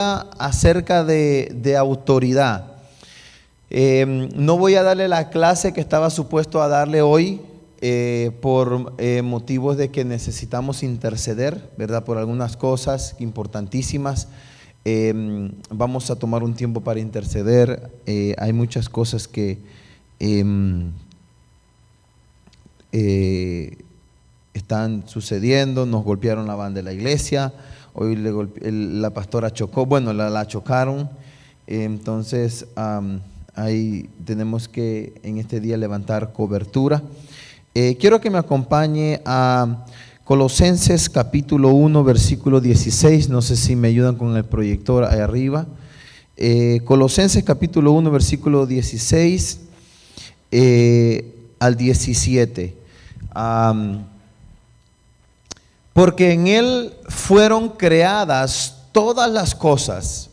acerca de autoridad. No voy a darle la clase que estaba supuesto a darle hoy por motivos de que necesitamos interceder, ¿verdad? Por algunas cosas importantísimas. Vamos a tomar un tiempo para interceder. Hay muchas cosas que están sucediendo. Nos golpearon la van de la iglesia. Hoy la pastora chocó, bueno, la chocaron. Entonces ahí tenemos que en este día levantar cobertura. Quiero que me acompañe a Colosenses capítulo 1 versículo 16. No sé si me ayudan con el proyector ahí arriba. Colosenses capítulo 1 versículo 16 al 17. Porque en Él fueron creadas todas las cosas,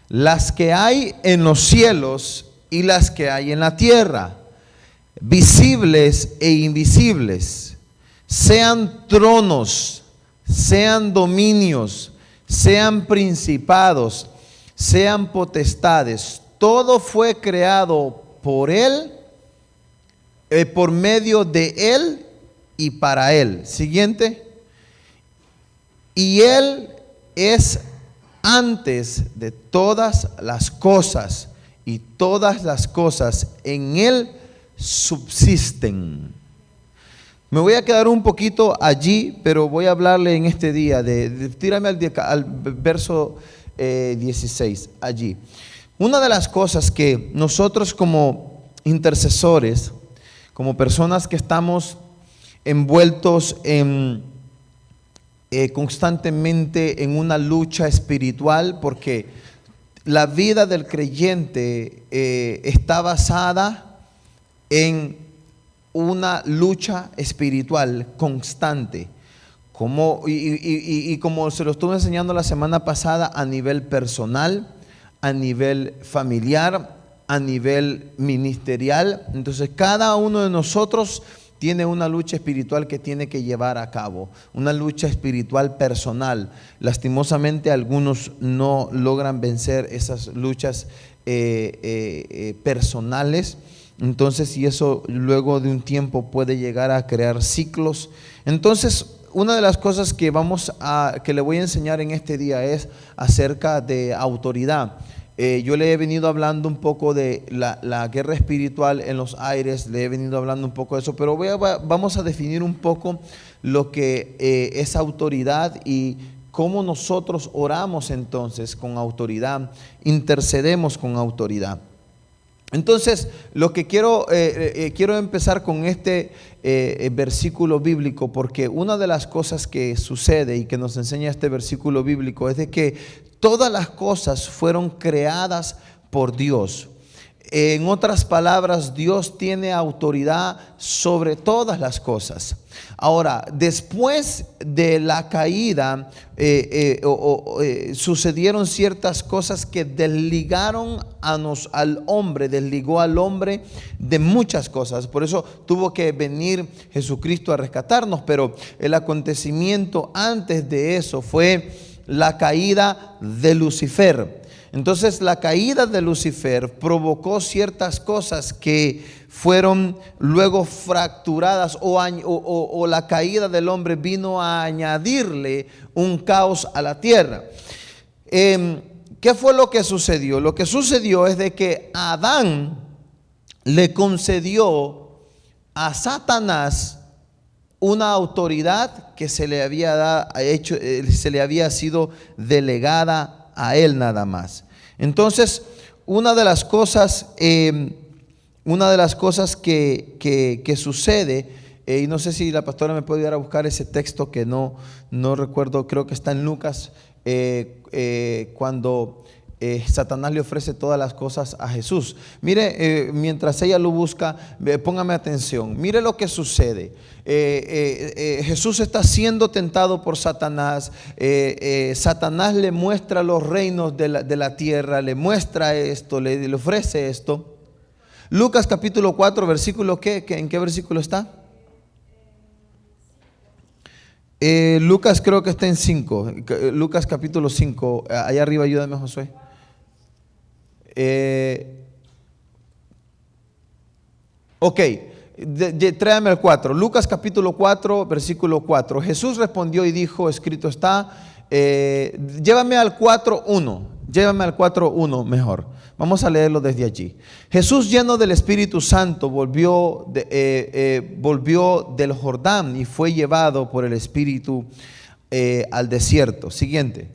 las que hay en los cielos y las que hay en la tierra, visibles e invisibles, sean tronos, sean dominios, sean principados, sean potestades. Todo fue creado por Él, por medio de Él y para Él. Siguiente. Y Él es antes de todas las cosas, y todas las cosas en Él subsisten. Me voy a quedar un poquito allí, pero voy a hablarle en este día tírame al verso 16, allí. Una de las cosas que nosotros como intercesores, como personas que estamos envueltos constantemente en una lucha espiritual, porque la vida del creyente está basada en una lucha espiritual constante, como se lo estuve enseñando la semana pasada, a nivel personal, a nivel familiar, a nivel ministerial. Entonces cada uno de nosotros tiene una lucha espiritual que tiene que llevar a cabo, una lucha espiritual personal. Lastimosamente algunos no logran vencer esas luchas personales. Entonces, y eso luego de un tiempo puede llegar a crear ciclos. Entonces, una de las cosas que le voy a enseñar en este día es acerca de autoridad. Yo le he venido hablando un poco de la guerra espiritual en los aires, le he venido hablando un poco de eso, pero vamos a definir un poco lo que es autoridad y cómo nosotros oramos entonces con autoridad, intercedemos con autoridad. Entonces, lo que quiero empezar con este versículo bíblico, porque una de las cosas que sucede y que nos enseña este versículo bíblico es de que todas las cosas fueron creadas por Dios. En otras palabras, Dios tiene autoridad sobre todas las cosas. Ahora, después de la caída, sucedieron ciertas cosas que desligó al hombre de muchas cosas. Por eso tuvo que venir Jesucristo a rescatarnos. Pero el acontecimiento antes de eso fue la caída de Lucifer. Entonces la caída de Lucifer provocó ciertas cosas que fueron luego fracturadas, o la caída del hombre vino a añadirle un caos a la tierra. ¿Qué fue lo que sucedió? Lo que sucedió es de que Adán le concedió a Satanás una autoridad que se le había sido delegada a él nada más. Entonces, una de las cosas que sucede, y no sé si la pastora me puede ir a buscar ese texto que no recuerdo, creo que está en Lucas, cuando Satanás le ofrece todas las cosas a Jesús. Mire, mientras ella lo busca, póngame atención. Mire lo que sucede. Jesús está siendo tentado por Satanás. Satanás le muestra los reinos de la tierra, le muestra esto, le ofrece esto. Lucas capítulo 4, versículo ¿en qué versículo está? Lucas creo que está en 5, Lucas capítulo 5, allá arriba, ayúdame, Josué. Ok, tráeme el 4, Lucas capítulo 4, versículo 4. Jesús respondió y dijo, escrito está, llévame al 4:1 mejor. Vamos a leerlo desde allí. Jesús, lleno del Espíritu Santo, volvió del Jordán y fue llevado por el Espíritu al desierto. Siguiente.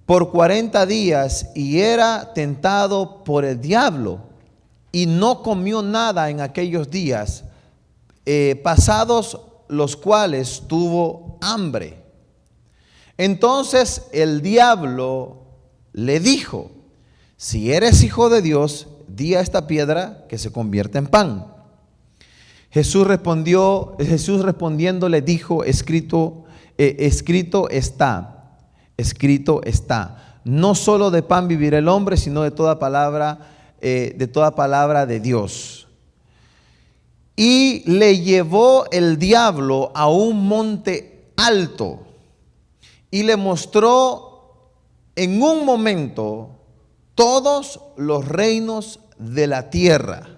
Por 40 días y era tentado por el diablo y no comió nada en aquellos días, pasados los cuales tuvo hambre. Entonces el diablo le dijo, si eres hijo de Dios, di a esta piedra que se convierta en pan. Jesús respondiendo le dijo, escrito está, no solo de pan vivirá el hombre, sino de toda palabra de Dios. Y le llevó el diablo a un monte alto y le mostró en un momento todos los reinos de la tierra.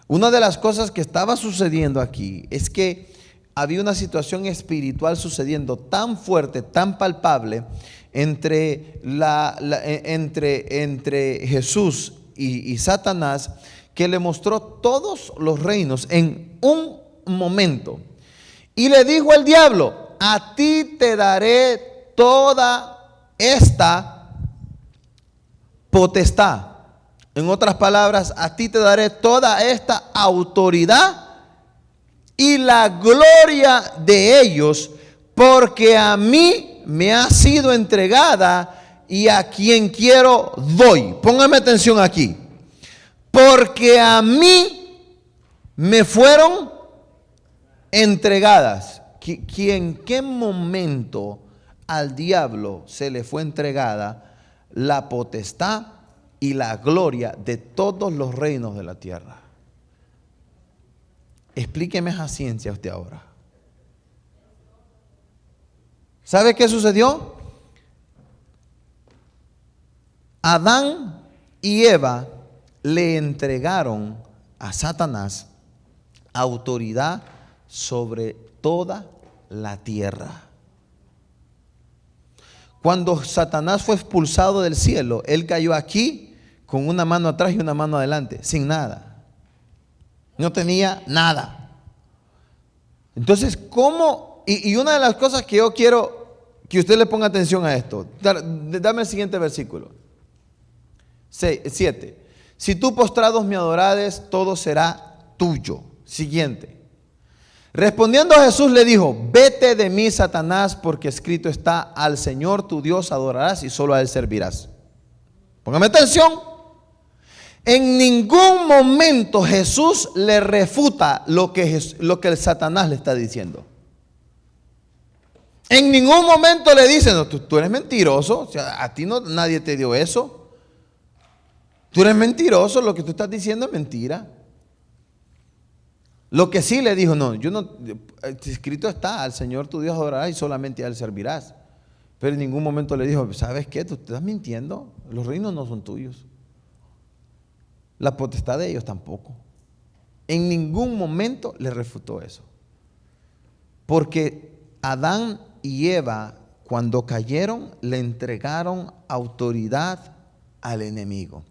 Una de las cosas que estaba sucediendo aquí es que había una situación espiritual sucediendo tan fuerte, tan palpable entre Jesús y Satanás, que le mostró todos los reinos en un momento. Y le dijo al diablo, a ti te daré toda esta potestad. En otras palabras, a ti te daré toda esta autoridad y la gloria de ellos, porque a mí me ha sido entregada y a quien quiero doy. Póngame atención aquí. Porque a mí me fueron entregadas. ¿En qué momento al diablo se le fue entregada la potestad y la gloria de todos los reinos de la tierra? Explíqueme esa ciencia usted ahora. ¿Sabe qué sucedió? Adán y Eva le entregaron a Satanás autoridad sobre toda la tierra. Cuando Satanás fue expulsado del cielo, él cayó aquí con una mano atrás y una mano adelante, sin nada. No tenía nada. Entonces, ¿cómo? Y una de las cosas que yo quiero que usted le ponga atención a esto, dame el siguiente versículo. 7. Si tú postrados me adorares, todo será tuyo. Siguiente. Respondiendo a Jesús le dijo, vete de mí, Satanás, porque escrito está, al Señor tu Dios adorarás y solo a Él servirás. Póngame atención. En ningún momento Jesús le refuta lo que el Satanás le está diciendo. En ningún momento le dice, no, tú eres mentiroso, o sea, a ti nadie te dio eso. Tú eres mentiroso, lo que tú estás diciendo es mentira. Lo que sí le dijo, no, escrito está, al Señor tu Dios adorarás y solamente a Él servirás. Pero en ningún momento le dijo, ¿sabes qué? Tú estás mintiendo, los reinos no son tuyos. La potestad de ellos tampoco. En ningún momento le refutó eso. Porque Adán y Eva, cuando cayeron, le entregaron autoridad al enemigo.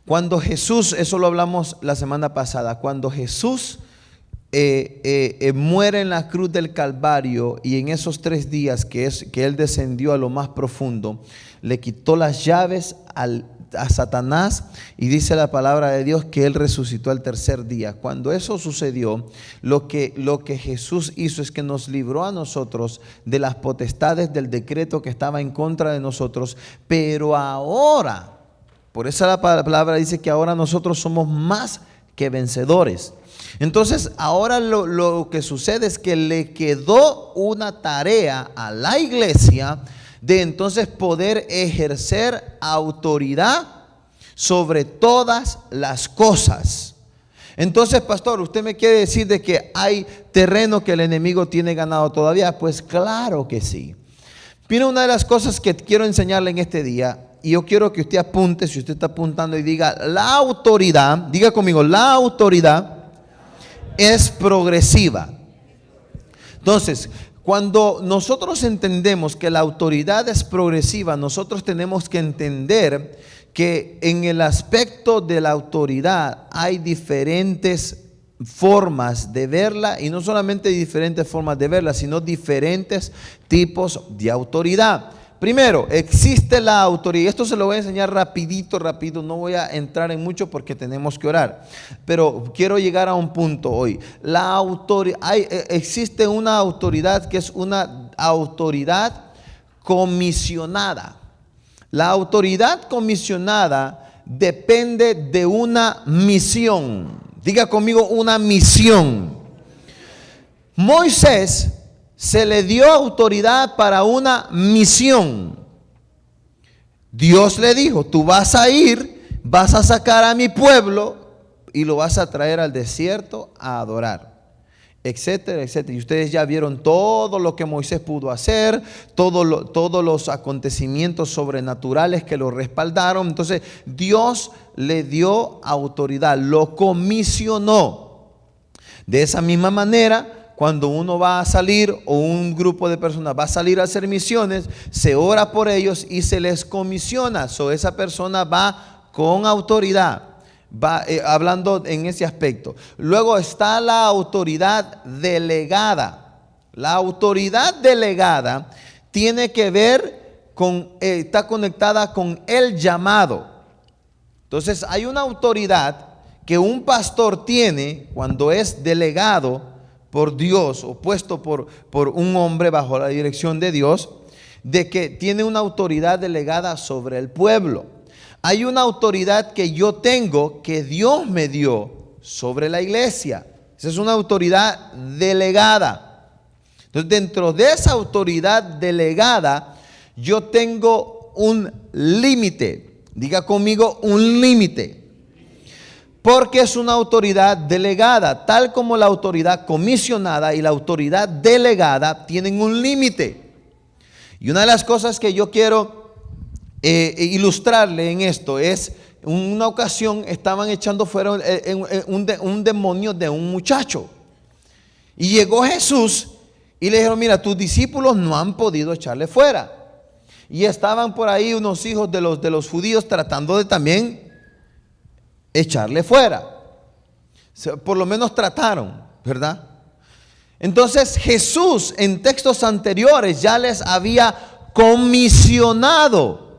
Cuando Jesús, eso lo hablamos la semana pasada, cuando Jesús muere en la cruz del Calvario y en esos 3 días que Él descendió a lo más profundo, le quitó las llaves a Satanás y dice la palabra de Dios que Él resucitó al tercer día. Cuando eso sucedió, lo que Jesús hizo es que nos libró a nosotros de las potestades del decreto que estaba en contra de nosotros, pero ahora, por eso la palabra dice que ahora nosotros somos más que vencedores. Entonces ahora lo que sucede es que le quedó una tarea a la iglesia de entonces poder ejercer autoridad sobre todas las cosas. Entonces, pastor, ¿usted me quiere decir de que hay terreno que el enemigo tiene ganado todavía? Pues claro que sí. Mira, una de las cosas que quiero enseñarle en este día, y yo quiero que usted apunte, si usted está apuntando, y diga, la autoridad, diga conmigo, la autoridad es progresiva. Entonces, cuando nosotros entendemos que la autoridad es progresiva, nosotros tenemos que entender que en el aspecto de la autoridad hay diferentes formas de verla, y no solamente diferentes formas de verla, sino diferentes tipos de autoridad. Primero, existe la autoridad. Esto se lo voy a enseñar rapidito, no voy a entrar en mucho porque tenemos que orar, pero quiero llegar a un punto hoy. La autoridad, existe una autoridad que es una autoridad comisionada. La autoridad comisionada depende de una misión. Diga conmigo, una misión. Moisés se le dio autoridad para una misión. Dios le dijo, tú vas a ir, vas a sacar a mi pueblo y lo vas a traer al desierto a adorar, etcétera, etcétera. Y ustedes ya vieron todo lo que Moisés pudo hacer, todos los acontecimientos sobrenaturales que lo respaldaron. Entonces Dios le dio autoridad, lo comisionó. De esa misma manera, cuando uno va a salir o un grupo de personas va a salir a hacer misiones, se ora por ellos y se les comisiona. Esa persona va con autoridad. Va hablando en ese aspecto. Luego está la autoridad delegada. La autoridad delegada tiene que ver con, está conectada con el llamado. Entonces hay una autoridad que un pastor tiene cuando es delegado por Dios o puesto por un hombre bajo la dirección de Dios, de que tiene una autoridad delegada sobre el pueblo. Hay una autoridad que yo tengo, que Dios me dio sobre la iglesia. Esa es una autoridad delegada. Entonces, dentro de esa autoridad delegada, yo tengo un límite. Diga conmigo, un límite. Porque es una autoridad delegada, tal como la autoridad comisionada y la autoridad delegada tienen un límite. Y una de las cosas que yo quiero ilustrarle en esto es, en una ocasión estaban echando fuera un demonio de un muchacho. Y llegó Jesús y le dijeron, mira, tus discípulos no han podido echarle fuera. Y estaban por ahí unos hijos de los judíos tratando de también echarle fuera. Por lo menos trataron, ¿verdad? Entonces Jesús en textos anteriores ya les había comisionado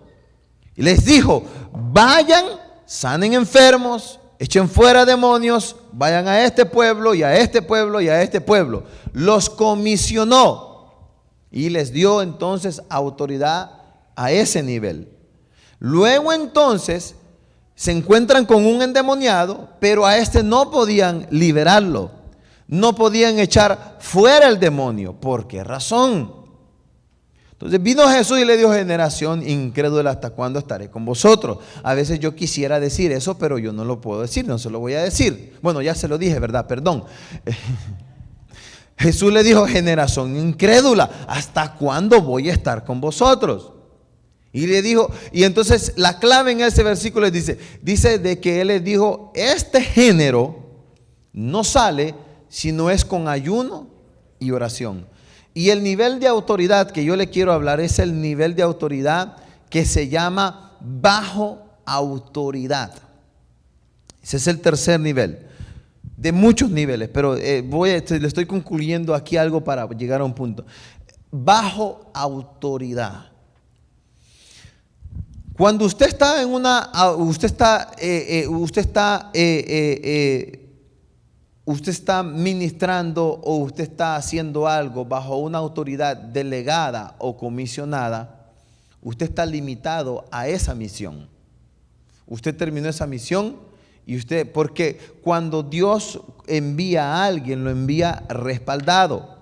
y les dijo, vayan, sanen enfermos, echen fuera demonios, vayan a este pueblo y a este pueblo y a este pueblo. Los comisionó y les dio entonces autoridad a ese nivel. Luego entonces se encuentran con un endemoniado, pero a este no podían liberarlo, no podían echar fuera el demonio. ¿Por qué razón? Entonces vino Jesús y le dijo, generación incrédula, ¿hasta cuándo estaré con vosotros? A veces yo quisiera decir eso, pero yo no lo puedo decir, no se lo voy a decir. Bueno, ya se lo dije, ¿verdad? Perdón. Jesús le dijo, generación incrédula, ¿hasta cuándo voy a estar con vosotros? Y le dijo, y entonces la clave en ese versículo dice de que él les dijo, este género no sale si no es con ayuno y oración. Y el nivel de autoridad que yo le quiero hablar es el nivel de autoridad que se llama bajo autoridad. Ese es el tercer nivel, de muchos niveles, pero le estoy concluyendo aquí algo para llegar a un punto. Bajo autoridad. Cuando usted está en usted está ministrando o usted está haciendo algo bajo una autoridad delegada o comisionada, usted está limitado a esa misión. Usted terminó esa misión y porque cuando Dios envía a alguien, lo envía respaldado.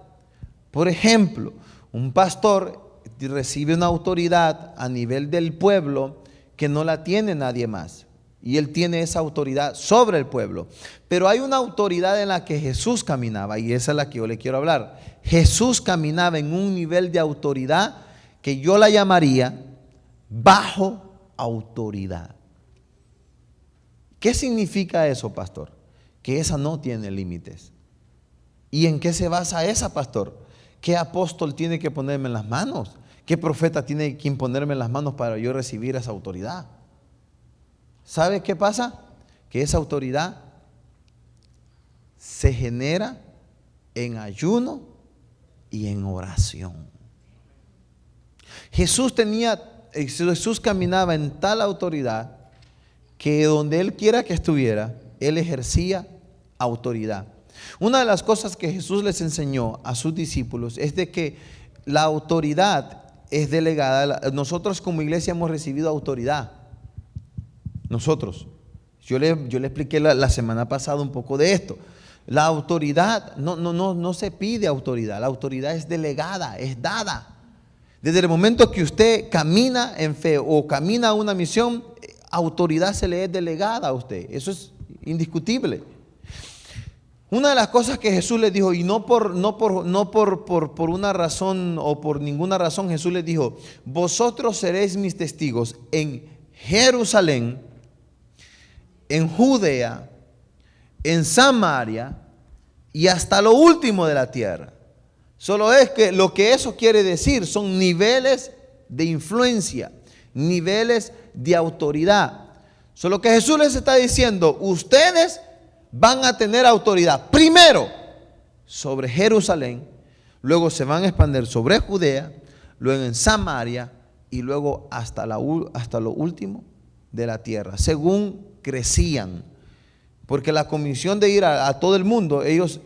Por ejemplo, un pastor recibe una autoridad a nivel del pueblo que no la tiene nadie más. y Él tiene esa autoridad sobre el pueblo. Pero hay una autoridad en la que Jesús caminaba, y esa es la que yo le quiero hablar. Jesús caminaba en un nivel de autoridad que yo la llamaría bajo autoridad. ¿Qué significa eso, pastor? Que esa no tiene límites. ¿Y en qué se basa esa, pastor? ¿Qué apóstol tiene que ponerme en las manos? ¿Qué profeta tiene que imponerme en las manos para yo recibir esa autoridad? ¿Sabe qué pasa? Que esa autoridad se genera en ayuno y en oración. Jesús caminaba en tal autoridad que donde Él quiera que estuviera, Él ejercía autoridad. Una de las cosas que Jesús les enseñó a sus discípulos es de que la autoridad es delegada. Nosotros como iglesia hemos recibido autoridad. Nosotros. Yo le expliqué la semana pasada un poco de esto. La autoridad no se pide autoridad. La autoridad es delegada, es dada. Desde el momento que usted camina en fe o camina a una misión, autoridad se le es delegada a usted. Eso es indiscutible. Una de las cosas que Jesús les dijo, y no por una razón o por ninguna razón, Jesús les dijo: vosotros seréis mis testigos en Jerusalén, en Judea, en Samaria y hasta lo último de la tierra. Solo es que lo que eso quiere decir son niveles de influencia, niveles de autoridad. Solo que Jesús les está diciendo: ustedes van a tener autoridad primero sobre Jerusalén, luego se van a expandir sobre Judea, luego en Samaria y luego hasta lo último de la tierra, según crecían. Porque la comisión de ir a todo el mundo, ellos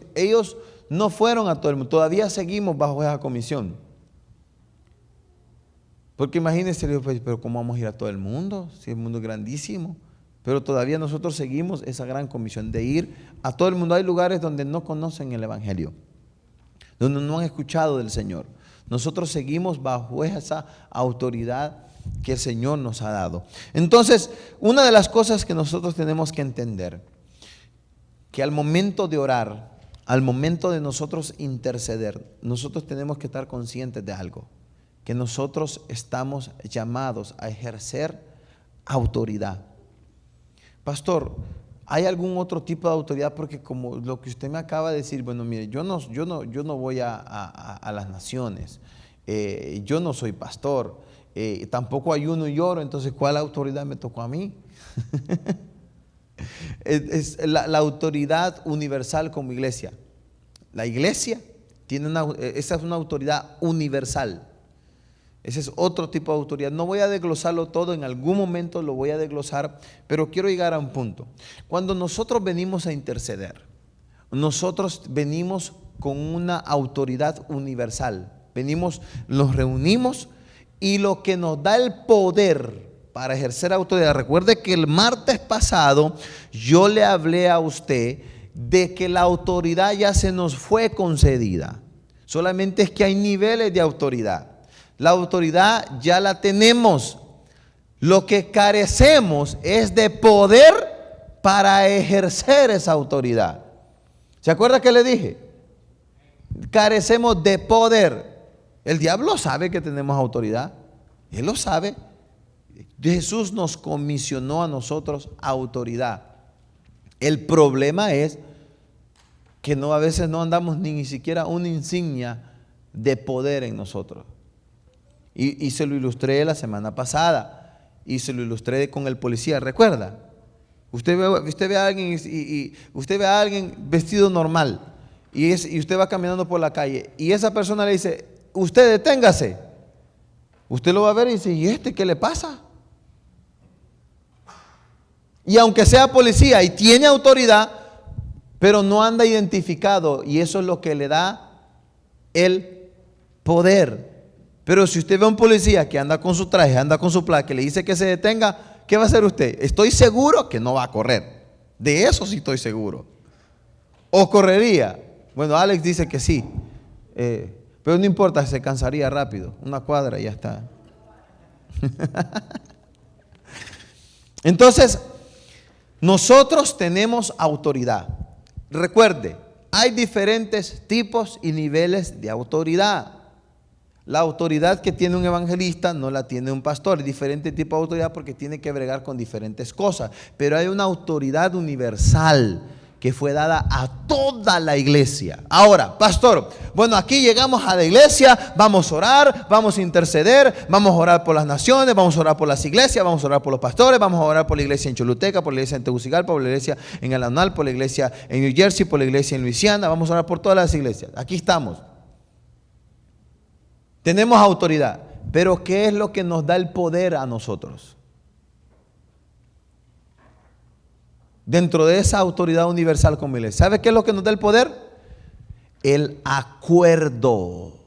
no fueron a todo el mundo, todavía seguimos bajo esa comisión. Porque imagínense, pero ¿cómo vamos a ir a todo el mundo? Si el mundo es grandísimo. Pero todavía nosotros seguimos esa gran comisión de ir a todo el mundo. Hay lugares donde no conocen el Evangelio, donde no han escuchado del Señor. Nosotros seguimos bajo esa autoridad que el Señor nos ha dado. Entonces, una de las cosas que nosotros tenemos que entender, que al momento de orar, al momento de nosotros interceder, nosotros tenemos que estar conscientes de algo, que nosotros estamos llamados a ejercer autoridad. Pastor, ¿hay algún otro tipo de autoridad? Porque como lo que usted me acaba de decir, bueno, mire, yo no voy a las naciones, yo no soy pastor, tampoco ayuno y oro, entonces ¿cuál autoridad me tocó a mí? Es la autoridad universal como iglesia. La iglesia esa es una autoridad universal. Ese es otro tipo de autoridad. No voy a desglosarlo todo, en algún momento lo voy a desglosar, pero quiero llegar a un punto. Cuando nosotros venimos a interceder, nosotros venimos con una autoridad universal. Nos reunimos y lo que nos da el poder para ejercer autoridad. Recuerde que el martes pasado yo le hablé a usted de que la autoridad ya se nos fue concedida. Solamente es que hay niveles de autoridad. La autoridad ya la tenemos. Lo que carecemos es de poder para ejercer esa autoridad. ¿Se acuerda que le dije? Carecemos de poder. El diablo sabe que tenemos autoridad. Él lo sabe. Jesús nos comisionó a nosotros autoridad. El problema es que a veces no andamos ni siquiera una insignia de poder en nosotros. Y se lo ilustré la semana pasada. Y se lo ilustré con el policía. ¿Recuerda? Usted ve a alguien y usted ve a alguien vestido normal. Y usted va caminando por la calle. Y esa persona le dice: usted deténgase. Usted lo va a ver y dice: ¿y este qué le pasa? Y aunque sea policía y tiene autoridad, pero no anda identificado. Y eso es lo que le da el poder. Pero si usted ve a un policía que anda con su traje, anda con su placa, que le dice que se detenga, ¿qué va a hacer usted? Estoy seguro que no va a correr. De eso sí estoy seguro. ¿O correría? Bueno, Alex dice que sí. Pero no importa, se cansaría rápido. Una cuadra y ya está. Entonces, Nosotros tenemos autoridad. Recuerde, hay diferentes tipos y niveles de autoridad. La autoridad que tiene un evangelista no la tiene un pastor. Es diferente tipo de autoridad porque tiene que bregar con diferentes cosas. Pero hay una autoridad universal que fue dada a toda la iglesia. Ahora, pastor, bueno, aquí llegamos a la iglesia, vamos a orar, vamos a interceder, vamos a orar por las naciones, vamos a orar por las iglesias, vamos a orar por los pastores, vamos a orar por la iglesia en Choluteca, por la iglesia en Tegucigalpa, por la iglesia en Alanal, por la iglesia en New Jersey, por la iglesia en Luisiana, vamos a orar por todas las iglesias. Aquí estamos. Tenemos autoridad, pero ¿qué es lo que nos da el poder a nosotros? Dentro de esa autoridad universal como iglesia, ¿sabe qué es lo que nos da el poder? El acuerdo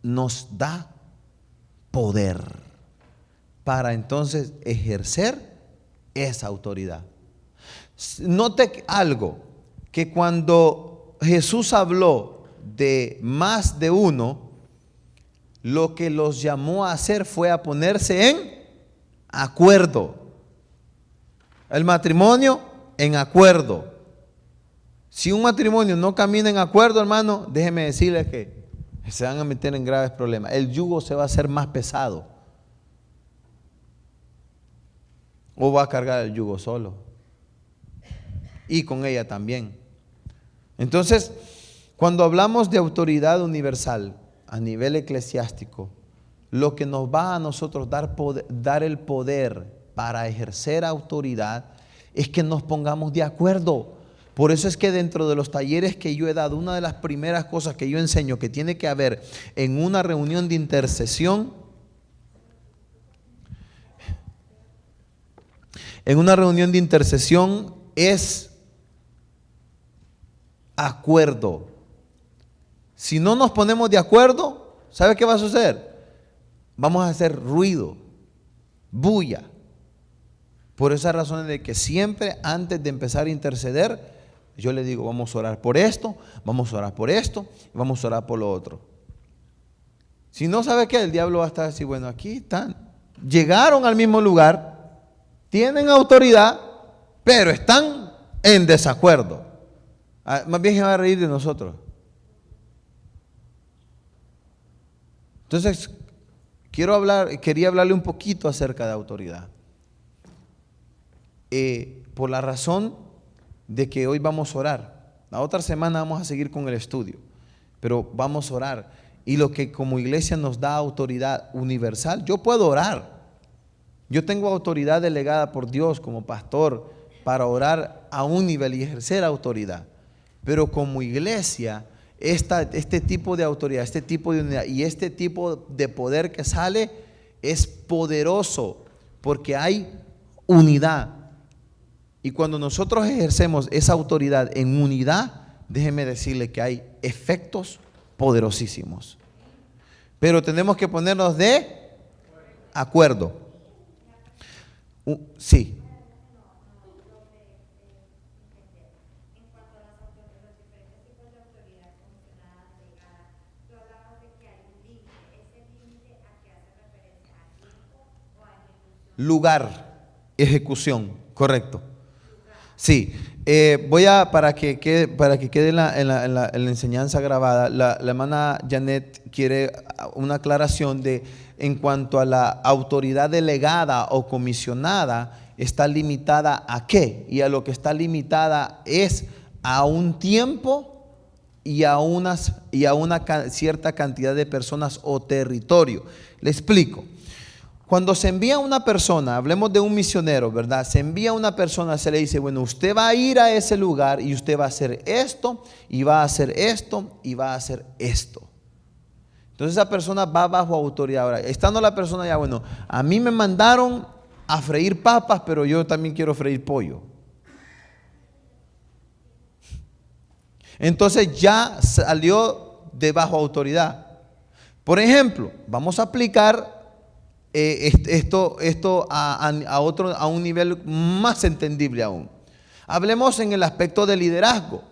nos da poder para entonces ejercer esa autoridad. Note algo, que cuando Jesús habló de más de uno, lo que los llamó a hacer fue a ponerse en acuerdo. El matrimonio en acuerdo. Si un matrimonio no camina en acuerdo, hermano, déjeme decirles que se van a meter en graves problemas. El yugo se va a hacer más pesado. O va a cargar el yugo solo. Y con ella también. Entonces, cuando hablamos de autoridad universal a nivel eclesiástico, lo que nos va a nosotros dar el poder para ejercer autoridad es que nos pongamos de acuerdo. Por eso es que dentro de los talleres que yo he dado, una de las primeras cosas que yo enseño que tiene que haber en una reunión de intercesión, es acuerdo. Si no nos ponemos de acuerdo, ¿sabe qué va a suceder? Vamos a hacer ruido, bulla. Por esa razón de que siempre antes de empezar a interceder, yo le digo, vamos a orar por esto, vamos a orar por esto, vamos a orar por lo otro. Si no, ¿sabe qué? El diablo va a estar así, bueno, aquí están, llegaron al mismo lugar, tienen autoridad, pero están en desacuerdo. Más bien se va a reír de nosotros. Entonces, quería hablarle un poquito acerca de autoridad. Por la razón de que hoy vamos a orar. La otra semana vamos a seguir con el estudio, pero vamos a orar. Y lo que como iglesia nos da autoridad universal, yo puedo orar. Yo tengo autoridad delegada por Dios como pastor para orar a un nivel y ejercer autoridad. Pero como iglesia, este tipo de autoridad, este tipo de unidad y este tipo de poder que sale es poderoso porque hay unidad. Y cuando nosotros ejercemos esa autoridad en unidad, déjeme decirle que hay efectos poderosísimos. Pero tenemos que ponernos de acuerdo. Sí. Lugar, ejecución, correcto. Sí, para que quede en la enseñanza grabada, la hermana Janet quiere una aclaración de en cuanto a la autoridad delegada o comisionada, está limitada a qué, y a lo que está limitada es a un tiempo y a una cierta cantidad de personas o territorio. Le explico. Cuando se envía una persona, hablemos de un misionero, ¿verdad? Se envía una persona, se le dice, bueno, usted va a ir a ese lugar y usted va a hacer esto, y va a hacer esto, y va a hacer esto. Entonces esa persona va bajo autoridad. Ahora, estando la persona ya, bueno, a mí me mandaron a freír papas, pero yo también quiero freír pollo. Entonces ya salió de bajo autoridad. Por ejemplo, vamos a aplicar esto a un nivel más entendible aún. Hablemos en el aspecto de liderazgo.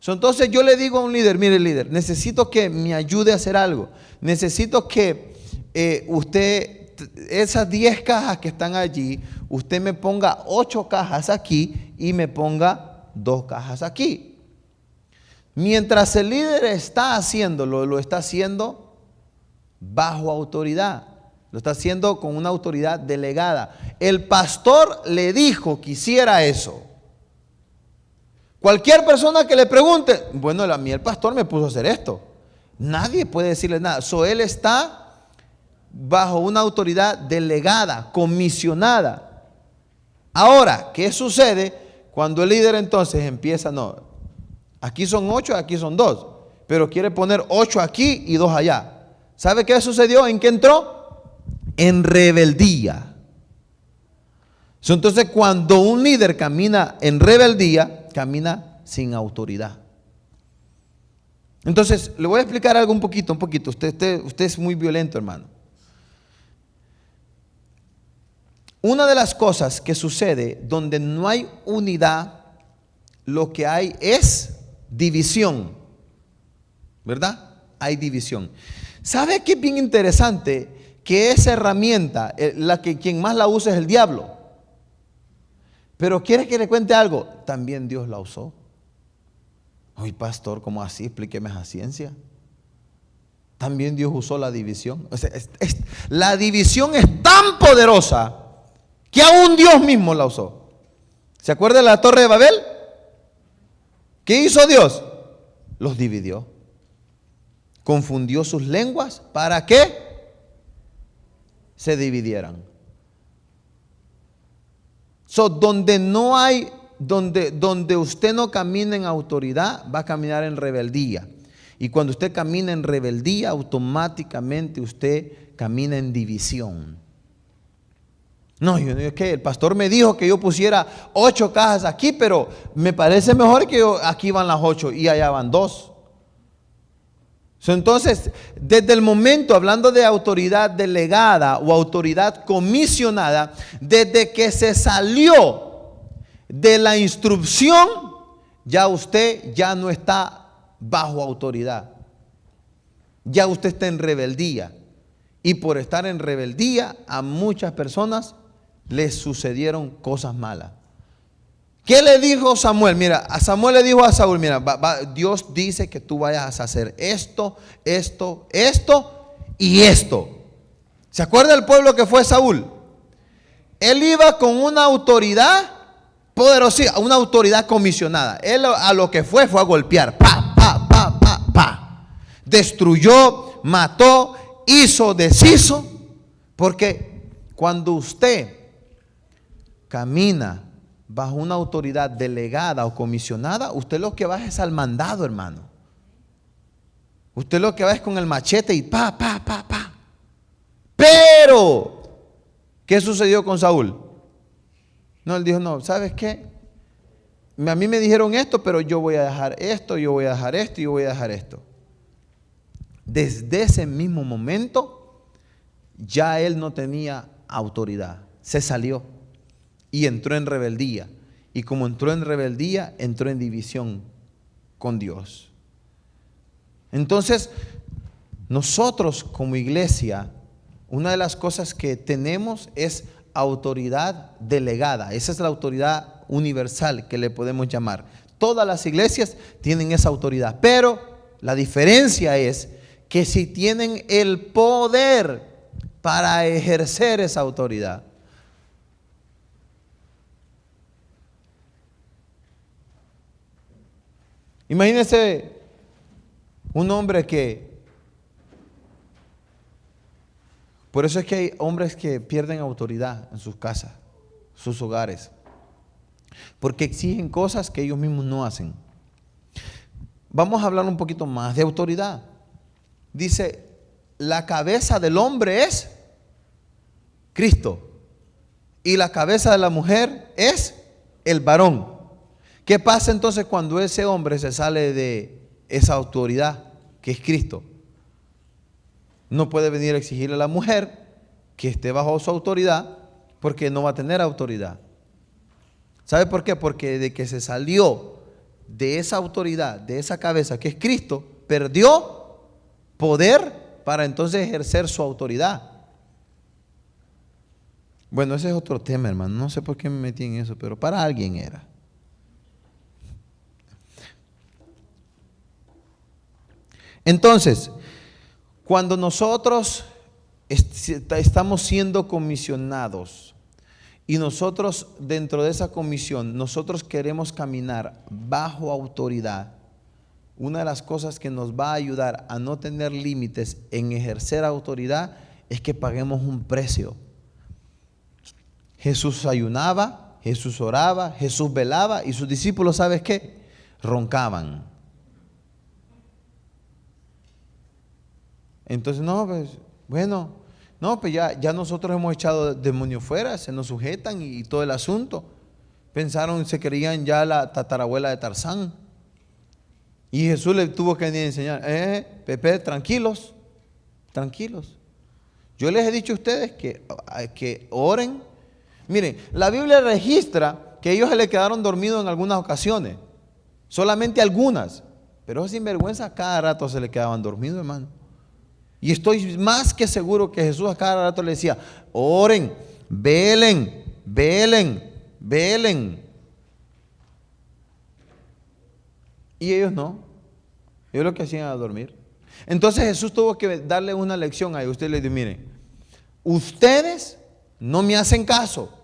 Entonces yo le digo a un líder, mire líder, necesito que me ayude a hacer algo. Necesito que usted esas 10 cajas que están allí, usted me ponga 8 cajas aquí y me ponga 2 cajas aquí. Mientras el líder está haciéndolo, lo está haciendo bajo autoridad. Lo está haciendo con una autoridad delegada. El pastor le dijo que hiciera eso. Cualquier persona que le pregunte, bueno, a mí el pastor me puso a hacer esto. Nadie puede decirle nada. Él está bajo una autoridad delegada, comisionada. Ahora, ¿qué sucede cuando el líder entonces empieza? No, aquí son 8, aquí son 2, pero quiere poner 8 aquí y 2 allá. ¿Sabe qué sucedió? ¿En qué entró? En rebeldía. Entonces, cuando un líder camina en rebeldía, camina sin autoridad. Entonces, le voy a explicar algo un poquito. Usted es muy violento, hermano. Una de las cosas que sucede donde no hay unidad, lo que hay es división. ¿Verdad? Hay división. ¿Sabe qué es bien interesante? Que esa herramienta, quien más la usa es el diablo. Pero quiere que le cuente algo, también Dios la usó. Ay, pastor, ¿cómo así? Explíqueme esa ciencia. También Dios usó la división. O sea, la división es tan poderosa que aún Dios mismo la usó. ¿Se acuerda de la Torre de Babel? ¿Qué hizo Dios? Los dividió. Confundió sus lenguas para que se dividieran. Donde no hay, donde usted no camina en autoridad, va a caminar en rebeldía. Y cuando usted camina en rebeldía, automáticamente usted camina en división. No, es que el pastor me dijo que yo pusiera 8 cajas aquí, pero me parece mejor que aquí van las 8 y allá van 2. Entonces, desde el momento, hablando de autoridad delegada o autoridad comisionada, desde que se salió de la instrucción, ya usted ya no está bajo autoridad. Ya usted está en rebeldía. Y por estar en rebeldía, a muchas personas les sucedieron cosas malas. ¿Qué le dijo Samuel? Mira, a Samuel le dijo a Saúl, mira, Dios dice que tú vayas a hacer esto y esto. ¿Se acuerda del pueblo que fue Saúl? Él iba con una autoridad poderosa, una autoridad comisionada. Él a lo que fue a golpear. Destruyó, mató, hizo, deshizo. Porque cuando usted camina bajo una autoridad delegada o comisionada, usted lo que va es al mandado, hermano. Usted lo que va es con el machete y pa. Pero, ¿qué sucedió con Saúl? No, él dijo, no, ¿sabes qué? A mí me dijeron esto, pero yo voy a dejar esto, yo voy a dejar esto y yo voy a dejar esto. Desde ese mismo momento, ya él no tenía autoridad. Se salió. Y entró en rebeldía. Y como entró en rebeldía, entró en división con Dios. Entonces, nosotros como iglesia, una de las cosas que tenemos es autoridad delegada. Esa es la autoridad universal que le podemos llamar. Todas las iglesias tienen esa autoridad. Pero la diferencia es que si tienen el poder para ejercer esa autoridad. Imagínense un hombre por eso es que hay hombres que pierden autoridad en sus casas, sus hogares, porque exigen cosas que ellos mismos no hacen. Vamos a hablar un poquito más de autoridad. Dice, la cabeza del hombre es Cristo y la cabeza de la mujer es el varón. ¿Qué pasa entonces cuando ese hombre se sale de esa autoridad que es Cristo? No puede venir a exigirle a la mujer que esté bajo su autoridad porque no va a tener autoridad. ¿Sabe por qué? Porque de que se salió de esa autoridad, de esa cabeza que es Cristo, perdió poder para entonces ejercer su autoridad. Bueno, ese es otro tema, hermano. No sé por qué me metí en eso, pero para alguien era. Entonces, cuando nosotros estamos siendo comisionados y nosotros dentro de esa comisión, nosotros queremos caminar bajo autoridad, una de las cosas que nos va a ayudar a no tener límites en ejercer autoridad es que paguemos un precio. Jesús ayunaba, Jesús oraba, Jesús velaba y sus discípulos, ¿sabes qué? Roncaban. Entonces, no, pues, bueno, no, pues ya nosotros hemos echado demonios fuera, se nos sujetan y todo el asunto. Pensaron, se creían ya la tatarabuela de Tarzán. Y Jesús le tuvo que venir a enseñar, Pepe, tranquilos, tranquilos. Yo les he dicho a ustedes que oren. Miren, la Biblia registra que ellos se le quedaron dormidos en algunas ocasiones, solamente algunas, pero sinvergüenza cada rato se le quedaban dormidos, hermano. Y estoy más que seguro que Jesús a cada rato le decía, oren, velen, velen, velen. Y ellos no, ellos lo que hacían era dormir. Entonces Jesús tuvo que darle una lección a ellos. Usted les dijo, miren, ustedes no me hacen caso.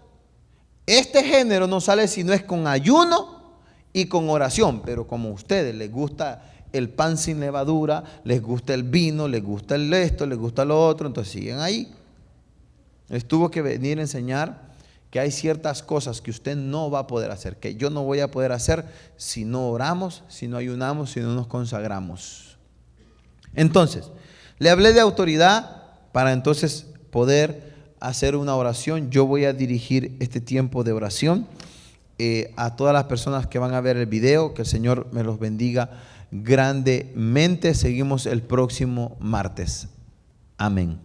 Este género no sale si no es con ayuno y con oración. Pero como a ustedes les gusta el pan sin levadura, les gusta el vino, les gusta el esto, les gusta lo otro, entonces siguen ahí. Les tuvo que venir a enseñar que hay ciertas cosas que usted no va a poder hacer, que yo no voy a poder hacer si no oramos, si no ayunamos, si no nos consagramos. Entonces, le hablé de autoridad para entonces poder hacer una oración. Yo voy a dirigir este tiempo de oración a todas las personas que van a ver el video. Que el Señor me los bendiga grandemente. Seguimos el próximo martes. Amén.